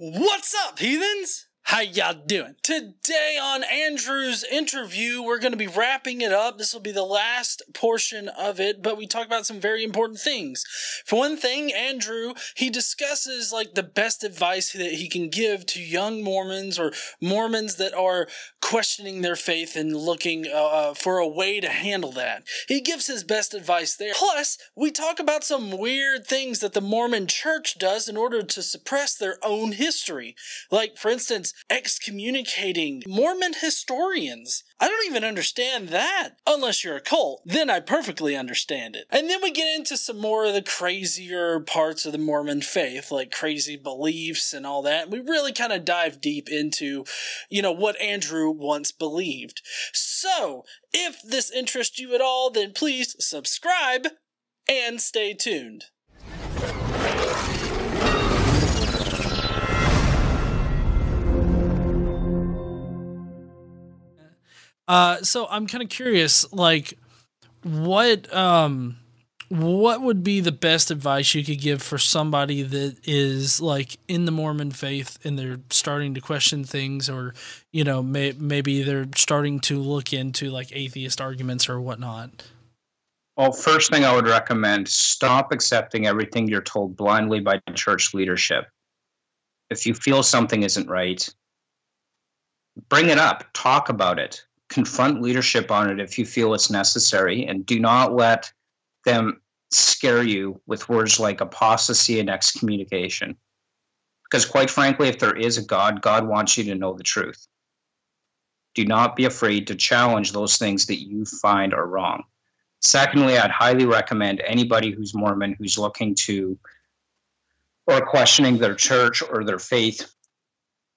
What's up, heathens? How y'all doing? Today on Andrew's interview, we're going to be wrapping it up. This will be the last portion of it, but we talk about some very important things. For one thing, Andrew, he discusses like the best advice that he can give to young Mormons or Mormons that are questioning their faith and looking for a way to handle that. He gives his best advice there. Plus, we talk about some weird things that the Mormon church does in order to suppress their own history. Like, for instance, excommunicating Mormon historians. I don't even understand that. Unless you're a cult, then I perfectly understand it. And then we get into some more of the crazier parts of the Mormon faith, like crazy beliefs and all that. We really kind of dive deep into, what Andrew once believed. So, if this interests you at all, then please subscribe and stay tuned. So I'm kind of curious, like, what would be the best advice you could give for somebody that is like in the Mormon faith and they're starting to question things, or, maybe they're starting to look into like atheist arguments or whatnot? Well, first thing I would recommend, stop accepting everything you're told blindly by church leadership. If you feel something isn't right, bring it up, talk about it. Confront leadership on it if you feel it's necessary, and do not let them scare you with words like apostasy and excommunication. Because quite frankly, if there is a God, God wants you to know the truth. Do not be afraid to challenge those things that you find are wrong. Secondly, I'd highly recommend anybody who's Mormon, who's looking to or questioning their church or their faith.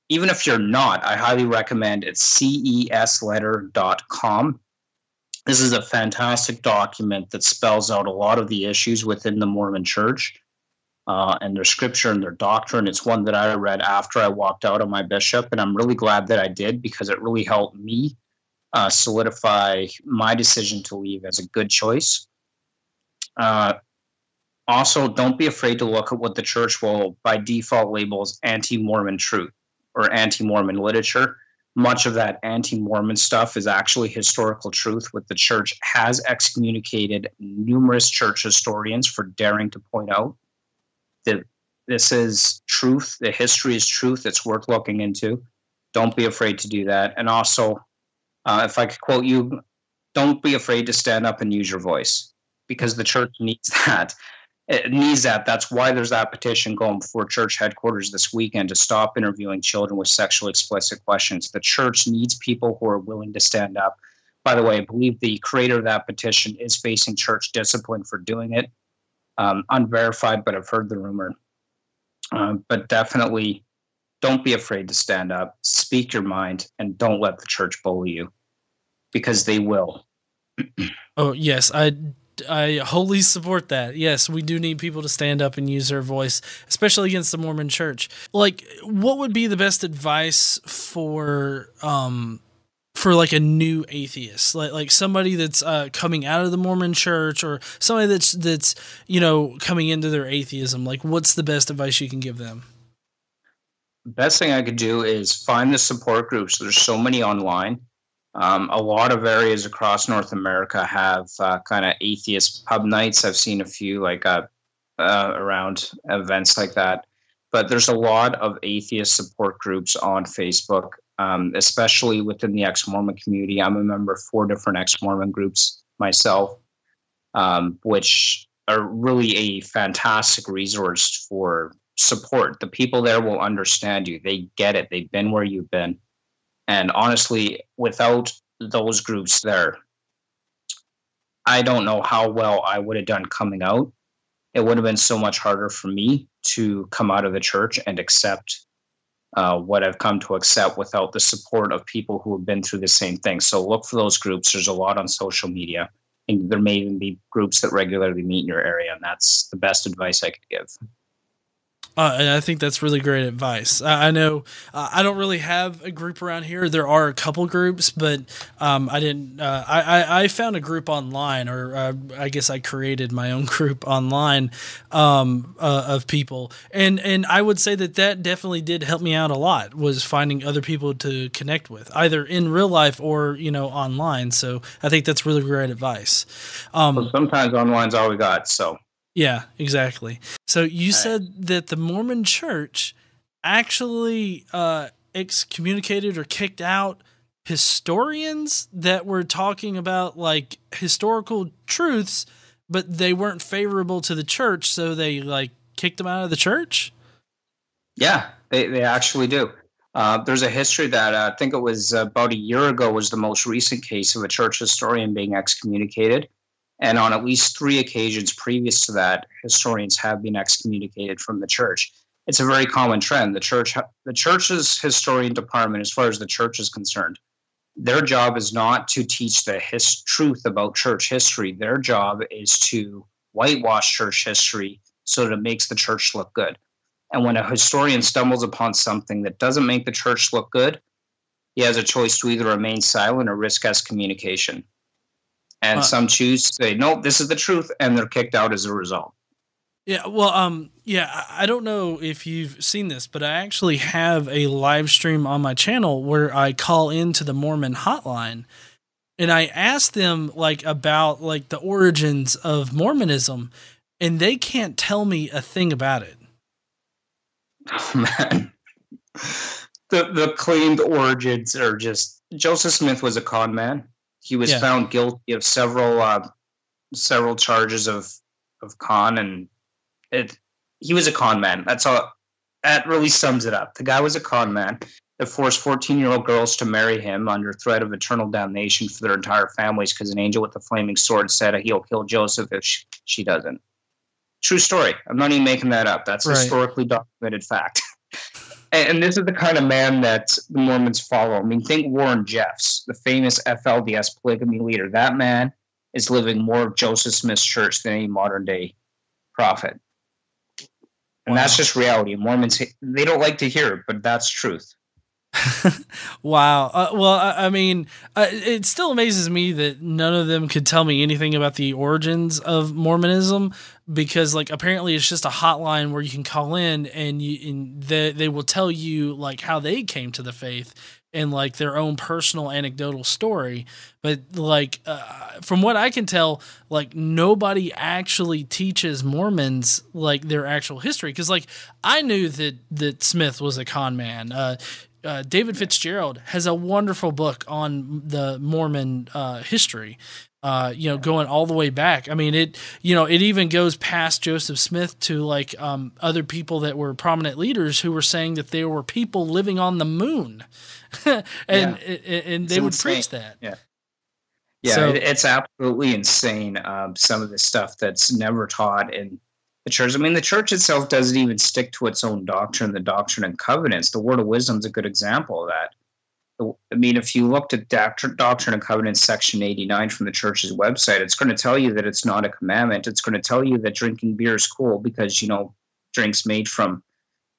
Even if you're not, I highly recommend it's cesletter.com. This is a fantastic document that spells out a lot of the issues within the Mormon church and their scripture and their doctrine. It's one that I read after I walked out of my bishop, and I'm really glad that I did, because it really helped me solidify my decision to leave as a good choice. Also, don't be afraid to look at what the church will by default label as anti-Mormon truth or anti-Mormon literature. Much of that anti-Mormon stuff is actually historical truth, what the church has excommunicated numerous church historians for daring to point out that this is truth, the history is truth, it's worth looking into. Don't be afraid to do that. And also, if I could quote you, don't be afraid to stand up and use your voice, because the church needs that. It needs that. That's why there's that petition going before church headquarters this weekend to stop interviewing children with sexually explicit questions. The church needs people who are willing to stand up. By the way, I believe the creator of that petition is facing church discipline for doing it. Unverified, but I've heard the rumor. But definitely don't be afraid to stand up, speak your mind, and don't let the church bully you, because they will. Oh, yes, I wholly support that. Yes, we do need people to stand up and use their voice, especially against the Mormon church. Like, what would be the best advice for like a new atheist, like somebody that's coming out of the Mormon church, or somebody that's coming into their atheism? Like, what's the best advice you can give them? Best thing I could do is find the support groups. There's so many online. A lot of areas across North America have kind of atheist pub nights. I've seen a few around events like that. But there's a lot of atheist support groups on Facebook, especially within the Ex-Mormon community. I'm a member of 4 different Ex-Mormon groups myself, which are really a fantastic resource for support. The people there will understand you. They get it. They've been where you've been. And honestly, without those groups there, I don't know how well I would have done coming out. It would have been so much harder for me to come out of the church and accept what I've come to accept without the support of people who have been through the same thing. So look for those groups. There's a lot on social media. And there may even be groups that regularly meet in your area, and that's the best advice I could give. And I think that's really great advice. I know I don't really have a group around here. There are a couple groups, but I didn't. I found a group online, or I guess I created my own group online of people, and I would say that definitely did help me out a lot. Was finding other people to connect with, either in real life or online. So I think that's really great advice. Well, sometimes online's all we got. So. Yeah, exactly. So you said that the Mormon Church actually excommunicated or kicked out historians that were talking about like historical truths, but they weren't favorable to the church, so they like kicked them out of the church? Yeah, they actually do. There's a history that I think it was about a year ago was the most recent case of a church historian being excommunicated. And on at least 3 occasions previous to that, historians have been excommunicated from the church. It's a very common trend. The church's historian department, as far as the church is concerned, their job is not to teach the truth about church history. Their job is to whitewash church history so that it makes the church look good. And when a historian stumbles upon something that doesn't make the church look good, he has a choice to either remain silent or risk excommunication. And some choose to say, nope, this is the truth, and they're kicked out as a result. Yeah, well, I don't know if you've seen this, but I actually have a live stream on my channel where I call into the Mormon hotline, and I ask them like about like the origins of Mormonism, and they can't tell me a thing about it. Oh, man. The claimed origins are just... Joseph Smith was a con man. He was found guilty of several charges of con, and he was a con man. That's all. That really sums it up. The guy was a con man that forced 14-year-old girls to marry him under threat of eternal damnation for their entire families because an angel with a flaming sword said he'll kill Joseph if she doesn't. True story. I'm not even making that up. That's historically documented fact. And this is the kind of man that the Mormons follow. I mean, think Warren Jeffs, the famous FLDS polygamy leader. That man is living more of Joseph Smith's church than any modern-day prophet. And that's just reality. Mormons, they don't like to hear it, but that's truth. Wow. Well, I mean, it still amazes me that none of them could tell me anything about the origins of Mormonism, because like apparently it's just a hotline where you can call in and they will tell you like how they came to the faith and like their own personal anecdotal story. But like from what I can tell, like nobody actually teaches Mormons like their actual history, because like I knew that Smith was a con man. David Fitzgerald has a wonderful book on the Mormon history, going all the way back. I mean, it even goes past Joseph Smith to like other people that were prominent leaders who were saying that there were people living on the moon, and they would preach that. Yeah, so, it's absolutely insane. Some of the stuff that's never taught in the church. I mean, the church itself doesn't even stick to its own doctrine, the Doctrine and Covenants. The Word of Wisdom is a good example of that. I mean, if you looked at Doctrine and Covenants section 89 from the church's website, it's going to tell you that it's not a commandment. It's going to tell you that drinking beer is cool because, drinks made from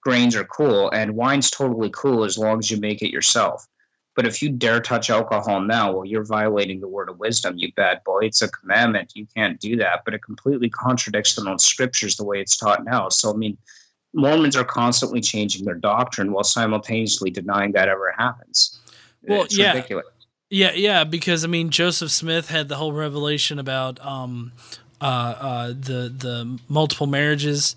grains are cool, and wine's totally cool as long as you make it yourself. But if you dare touch alcohol now, well, you're violating the Word of Wisdom, you bad boy. It's a commandment. You can't do that. But it completely contradicts the known scriptures the way it's taught now. So, I mean, Mormons are constantly changing their doctrine while simultaneously denying that ever happens. Well, it's ridiculous. Yeah, because, I mean, Joseph Smith had the whole revelation about the multiple marriages,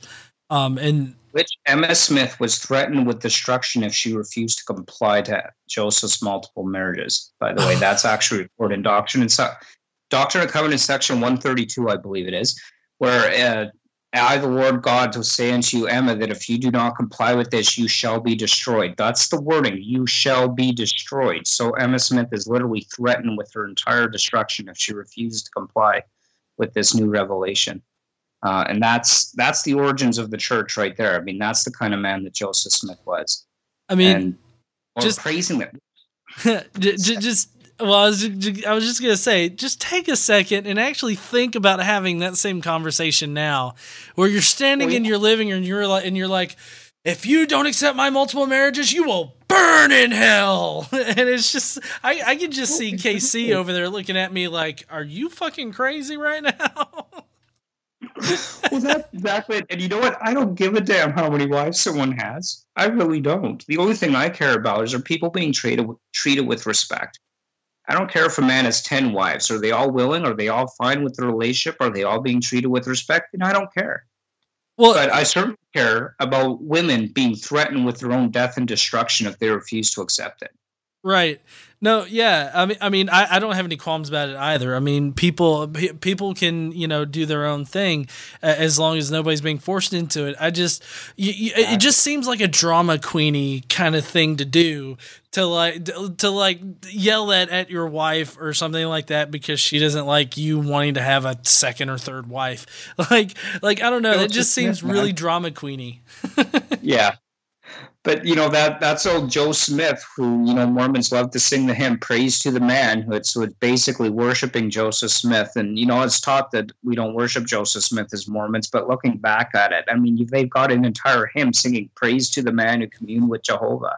and which Emma Smith was threatened with destruction if she refused to comply to Joseph's multiple marriages. By the way, that's actually reported in Doctrine and Covenants section 132, I believe it is, where I, the Lord God, will say unto you, Emma, that if you do not comply with this, you shall be destroyed. That's the wording, you shall be destroyed. So Emma Smith is literally threatened with her entire destruction if she refuses to comply with this new revelation. And that's the origins of the church right there. I mean, that's the kind of man that Joseph Smith was. I mean, just praising him. just Well, I was just gonna say, just take a second and actually think about having that same conversation now, where you're standing in your living room and you're like, if you don't accept my multiple marriages, you will burn in hell. And it's just, I can just see KC over there looking at me like, are you fucking crazy right now? Well, that's exactly it. And you know what? I don't give a damn how many wives someone has. I really don't. The only thing I care about is are people being treated with respect. I don't care if a man has 10 wives. Are they all willing? Are they all fine with the relationship? Are they all being treated with respect? And I don't care. Well, but I certainly care about women being threatened with their own death and destruction if they refuse to accept it. Right. No, yeah. I mean, I don't have any qualms about it either. I mean, people can, do their own thing as long as nobody's being forced into it. It just seems like a drama queenie kind of thing to do, to yell at your wife or something like that because she doesn't like you wanting to have a second or third wife. Like I don't know. It just seems really drama queenie. Yeah. But, that's old Joe Smith, who, Mormons love to sing the hymn, Praise to the Man. So it's basically worshiping Joseph Smith. And, it's taught that we don't worship Joseph Smith as Mormons. But looking back at it, I mean, they've got an entire hymn singing Praise to the Man who communed with Jehovah.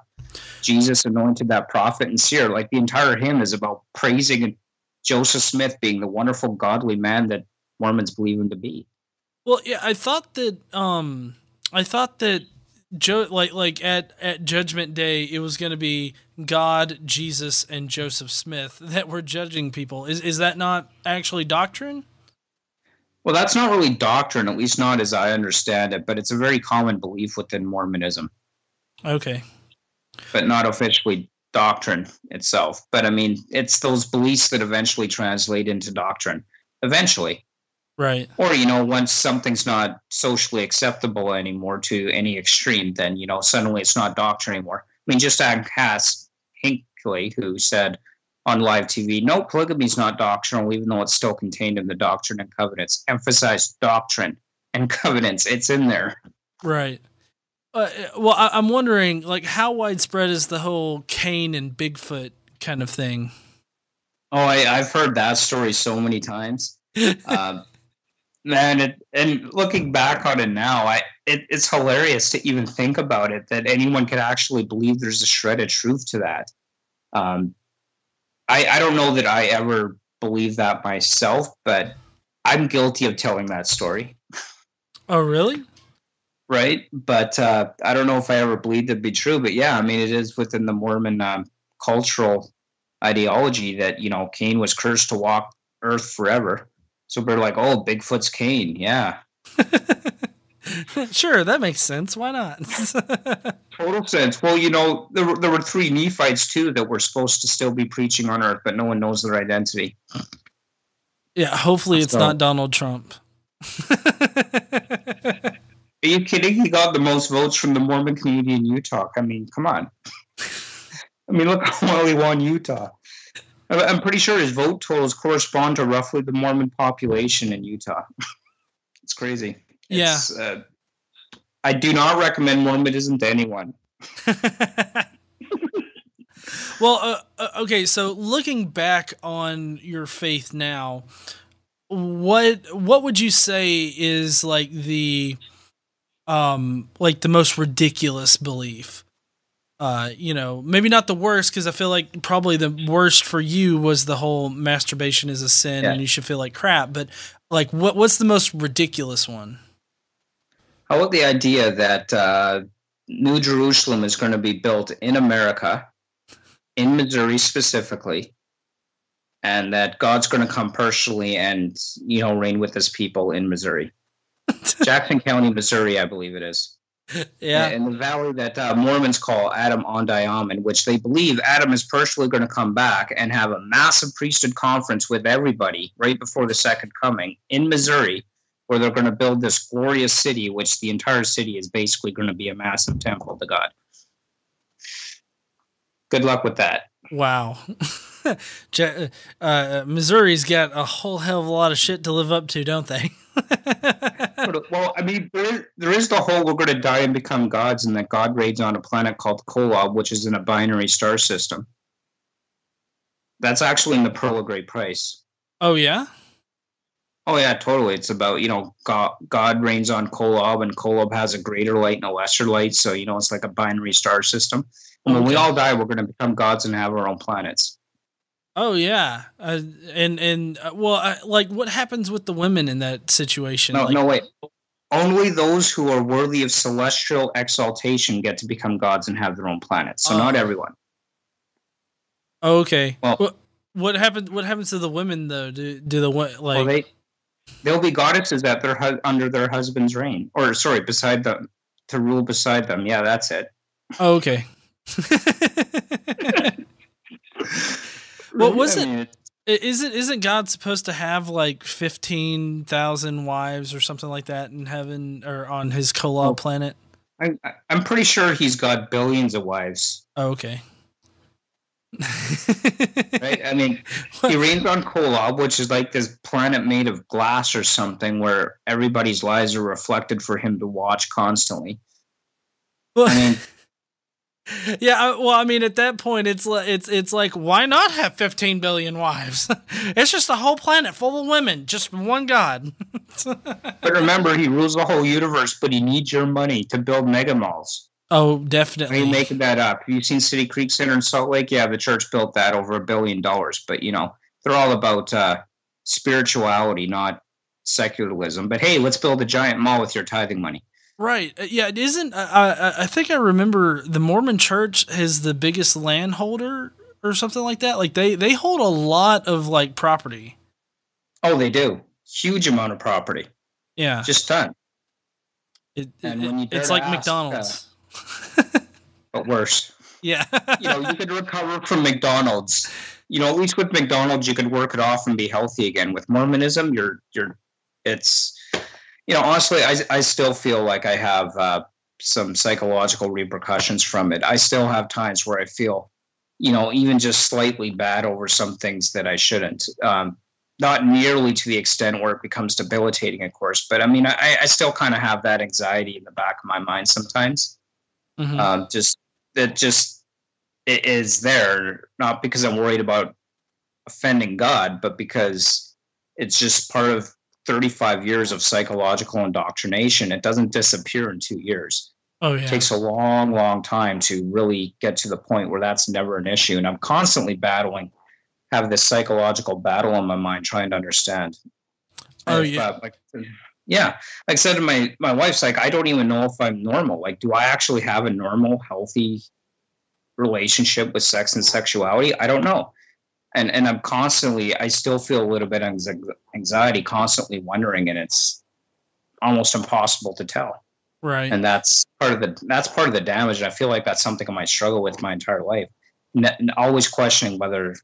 Jesus anointed that prophet and seer. Like, the entire hymn is about praising Joseph Smith being the wonderful, godly man that Mormons believe him to be. Well, yeah, I thought that Joe, like at Judgment Day, it was going to be God, Jesus, and Joseph Smith that were judging people. Is that not actually doctrine? Well, that's not really doctrine, at least not as I understand it, but it's a very common belief within Mormonism. Okay. But not officially doctrine itself. But I mean, it's those beliefs that eventually translate into doctrine. Eventually. Right. Or, once something's not socially acceptable anymore to any extreme, then, suddenly it's not doctrine anymore. I mean, just ask Hinckley, who said on live TV, no, polygamy is not doctrinal, even though it's still contained in the Doctrine and Covenants. Emphasize doctrine and covenants. It's in there. Right. Well, I'm wondering, how widespread is the whole Cain and Bigfoot kind of thing? Oh, I've heard that story so many times. Man, and looking back on it now, it's hilarious to even think about it, that anyone could actually believe there's a shred of truth to that. I don't know that I ever believed that myself, but I'm guilty of telling that story. Oh, really? Right? But I don't know if I ever believed it to be true, but yeah, I mean, it is within the Mormon cultural ideology that, Cain was cursed to walk earth forever. So we're like, oh, Bigfoot's Cain, yeah. Sure, that makes sense. Why not? Total sense. Well, there were 3 Nephites, too, that were supposed to still be preaching on earth, but no one knows their identity. Yeah, hopefully it's not Donald Trump. Are you kidding? He got the most votes from the Mormon community in Utah. I mean, come on. I mean, look how well he won Utah. I'm pretty sure his vote totals correspond to roughly the Mormon population in Utah. It's crazy. Yeah. I do not recommend Mormonism to anyone. Well, okay, so looking back on your faith now, what would you say is the most ridiculous belief? Maybe not the worst, because I feel like probably the worst for you was the whole masturbation is a sin and you should feel like crap. But what's the most ridiculous one? How about the idea that New Jerusalem is going to be built in America, in Missouri specifically, and that God's going to come personally and, reign with his people in Missouri? Jackson County, Missouri, I believe it is. Yeah, in the valley that Mormons call Adam Ondiam, in which they believe Adam is personally going to come back and have a massive priesthood conference with everybody right before the second coming in Missouri, where they're going to build this glorious city, which the entire city is basically going to be a massive temple to God. Good luck with that. Wow. Missouri's got a whole hell of a lot of shit to live up to, don't they? Well, I mean, there is the whole we're going to die and become gods, and that God reigns on a planet called Kolob, which is in a binary star system. That's actually in the Pearl of Great Price. Oh, yeah? Oh, yeah, totally. It's about, God reigns on Kolob, and Kolob has a greater light and a lesser light. So, it's like a binary star system. And when we all die, we're going to become gods and have our own planets. Oh, yeah. Like, what happens with the women in that situation? No, wait. Only those who are worthy of celestial exaltation get to become gods and have their own planets. So not everyone. Oh, okay. Well, what happens to the women though? They'll be goddesses under their husband's reign, or beside them, to rule beside them. Yeah, that's it. Oh, okay. Well, isn't God supposed to have like 15,000 wives or something like that in heaven or on his Kolob planet? I'm pretty sure he's got billions of wives. Oh, okay. Right? I mean, he reigns on Kolob, which is like this planet made of glass or something where everybody's lives are reflected for him to watch constantly. Well, I mean, yeah, well, I mean, at that point, it's like, why not have 15 billion wives? It's just a whole planet full of women, just one God. But remember, he rules the whole universe, but he needs your money to build mega malls. Oh, definitely. Are you making that up? Have you seen City Creek Center in Salt Lake? Yeah, the church built that over $1 billion. But, they're all about spirituality, not secularism. But, hey, let's build a giant mall with your tithing money. Right. Yeah, it isn't. I think I remember the Mormon church is the biggest landholder or something like that. Like, they hold a lot of, like, property. Oh, they do. Huge amount of property. Yeah. Just ton. It's like McDonald's. But worse. Yeah. You could recover from McDonald's. At least with McDonald's, you could work it off and be healthy again. With Mormonism, honestly, I still feel like I have some psychological repercussions from it. I still have times where I feel, even just slightly bad over some things that I shouldn't. Not nearly to the extent where it becomes debilitating, of course. But I mean, I still kind of have that anxiety in the back of my mind sometimes. Mm-hmm. It is there, not because I'm worried about offending God, but because it's just part of 35 years of psychological indoctrination. It doesn't disappear in 2 years. Oh, yeah. It takes a long, long time to really get to the point where that's never an issue. And I'm constantly have this psychological battle in my mind trying to understand. Oh, yeah. Like I said to my wife's like, I don't even know if I'm normal. Like, do I actually have a normal, healthy relationship with sex and sexuality? I don't know. And I still feel a little bit of anxiety, constantly wondering, and it's almost impossible to tell. Right. And that's part of the damage. And I feel like that's something I might struggle with my entire life. Always questioning whether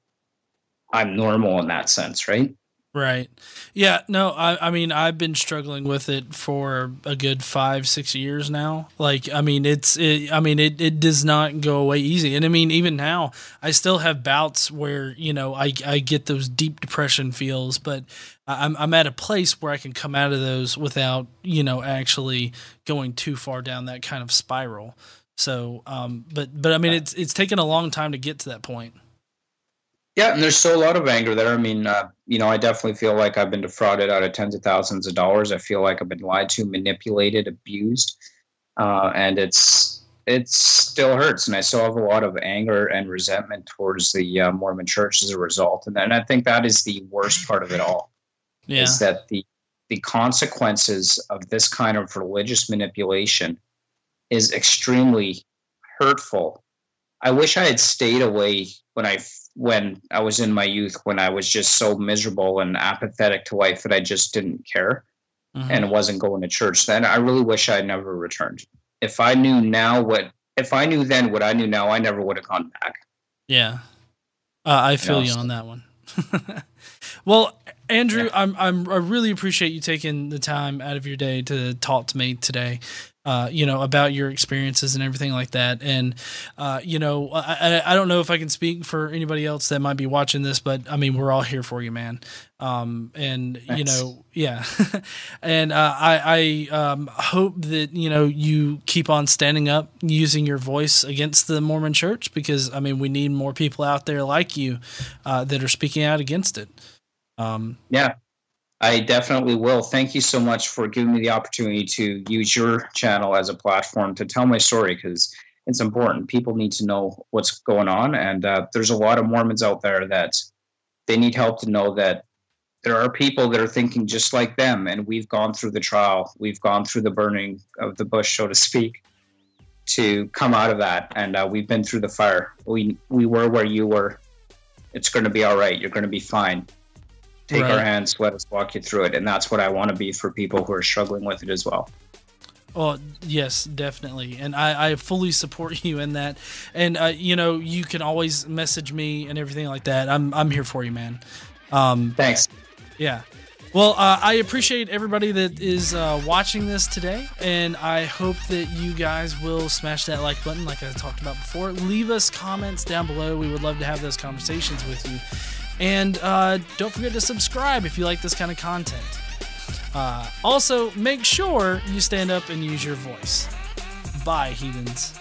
I'm normal in that sense, right? Right. Yeah. No, I mean, I've been struggling with it for a good 5-6 years now. Like, I mean, it does not go away easy. And I mean, even now, I still have bouts where, I get those deep depression feels, but I'm at a place where I can come out of those without, actually going too far down that kind of spiral. So, but I mean, it's taken a long time to get to that point. Yeah, and there's still a lot of anger there. I mean, I definitely feel like I've been defrauded out of tens of thousands of dollars. I feel like I've been lied to, manipulated, abused, and it still hurts. And I still have a lot of anger and resentment towards the Mormon Church as a result. And I think that is the worst part of it all. Yeah. Is that the consequences of this kind of religious manipulation is extremely hurtful. I wish I had stayed away when I was in my youth, when I was just so miserable and apathetic to life that I just didn't care and wasn't going to church. Then I really wish I had never returned. If I knew then what I knew now, I never would have gone back. Yeah. I feel you on that one. Well, Andrew, yeah. I really appreciate you taking the time out of your day to talk to me today. about your experiences and everything like that. And, I don't know if I can speak for anybody else that might be watching this, but I mean, we're all here for you, man. And, Thanks. yeah. And, I hope that, you keep on standing up, using your voice against the Mormon church, because I mean, we need more people out there like you, that are speaking out against it. Yeah. I definitely will. Thank you so much for giving me the opportunity to use your channel as a platform to tell my story, because it's important. People need to know what's going on. And there's a lot of Mormons out there that they need help to know that there are people that are thinking just like them. And we've gone through the trial. We've gone through the burning of the bush, so to speak, to come out of that. And we've been through the fire. We were where you were. It's going to be all right. You're going to be fine. Take our hands, let us walk you through it. And that's what I want to be for people who are struggling with it as well. Well, yes, definitely. And I fully support you in that. And, you can always message me and everything like that. I'm here for you, man. Thanks. Yeah. Well, I appreciate everybody that is watching this today, and I hope that you guys will smash that like button like I talked about before. Leave us comments down below. We would love to have those conversations with you. And don't forget to subscribe if you like this kind of content. Also, make sure you stand up and use your voice. Bye, heathens.